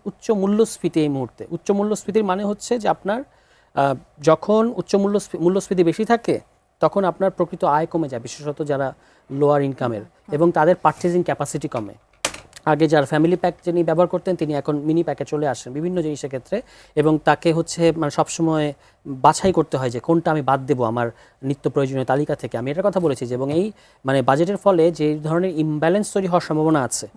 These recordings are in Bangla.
উচ্চ মূল্যস্ফীতি এই মুহূর্তে। উচ্চ মূল্যস্ফীতির মানে হচ্ছে যে আপনার যখন উচ্চ মূল্যস্ফীতি বেশি থাকে তখন আপনার প্রকৃত আয় কমে যায়, বিশেষত যারা লোয়ার ইনকামের, এবং তাদের পারচেজিং ক্যাপাসিটি কমে। আগে যার ফ্যামিলি প্যাক যিনি ব্যবহার করতেন তিনি এখন মিনি প্যাকে চলে আসেন বিভিন্ন জিনিসের ক্ষেত্রে, এবং তাকে হচ্ছে মানে সবসময় বাছাই করতে হয় যে কোনটা আমি বাদ দেবো আমার নিত্য প্রয়োজনীয় তালিকা থেকে। আমি এটার কথা বলেছি যে, এবং এই মানে বাজেটের ফলে যে ধরনের ইমব্যালেন্স তৈরি হওয়ার সম্ভাবনা আছে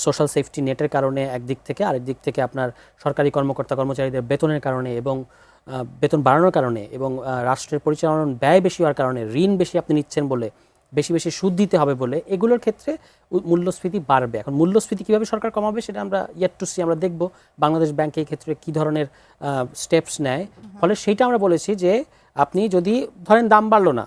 সোশ্যাল সেফটি নেটের কারণে একদিক থেকে, আরেক দিক থেকে আপনার সরকারি কর্মকর্তা কর্মচারীদের বেতনের কারণে এবং বেতন বাড়ানোর কারণে, এবং রাষ্ট্রের পরিচালনার ব্যয় বেশি হওয়ার কারণে, ঋণ বেশি আপনি নিচ্ছেন বলে, বেশি বেশি সুদ দিতে হবে বলে, এগুলোর ক্ষেত্রে মূল্যস্ফীতি বাড়বে। এখন মূল্যস্ফীতি কীভাবে সরকার কমাবে সেটা আমরা ইয়েট টু সি, আমরা দেখব বাংলাদেশ ব্যাংক এই ক্ষেত্রে কী ধরনের স্টেপস নেয়। ফলে সেইটা আমরা বলেছি যে আপনি যদি ধরেন দাম বাড়লো না,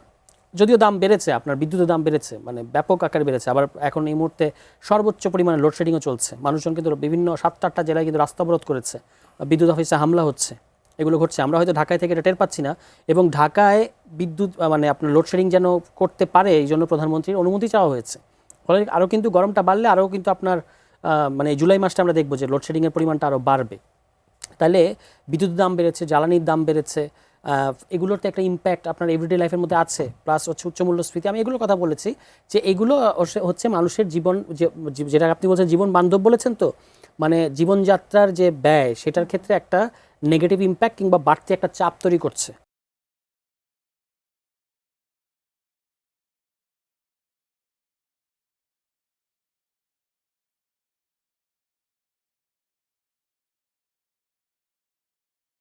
যদিও দাম বেড়েছে, আপনার বিদ্যুতের দাম বেড়েছে, মানে ব্যাপক আকারে বেড়েছে, আবার এখন এই মুহূর্তে সর্বোচ্চ পরিমাণে লোডশেডিংও চলছে, মানুষজন কিন্তু বিভিন্ন 7-8টা জেলায় কিন্তু রাস্তা অবরোধ করেছে, বিদ্যুৎ অফিসে হামলা হচ্ছে, এগুলো ঘটছে। আমরা হয়তো ঢাকায় থেকে এটা টের পাচ্ছি না, এবং ঢাকায় বিদ্যুৎ মানে আপনার লোডশেডিং যেন করতে পারে এই জন্য প্রধানমন্ত্রীর অনুমতি চাওয়া হয়েছে। ফলে আরও কিন্তু গরমটা বাড়লে আরও কিন্তু আপনার মানে জুলাই মাসটা আমরা দেখবো যে লোডশেডিংয়ের পরিমাণটা আরও বাড়বে। তাহলে বিদ্যুতের দাম বেড়েছে, জ্বালানির দাম বেড়েছে, এগুলোর তো একটা ইম্প্যাক্ট আপনার এভরিডে লাইফের মধ্যে আছে, প্লাস হচ্ছে উচ্চ মূল্যস্ফীতি। আমি এগুলোর কথা বলেছি যে এগুলো হচ্ছে মানুষের জীবন, যেটা আপনি বলছেন জীবন বান্ধব বলেছেন, তো মানে জীবনযাত্রার যে ব্যয় সেটার ক্ষেত্রে একটা নেগেটিভ ইম্প্যাক্ট কিংবা বাড়তি একটা চাপ তৈরি করছে।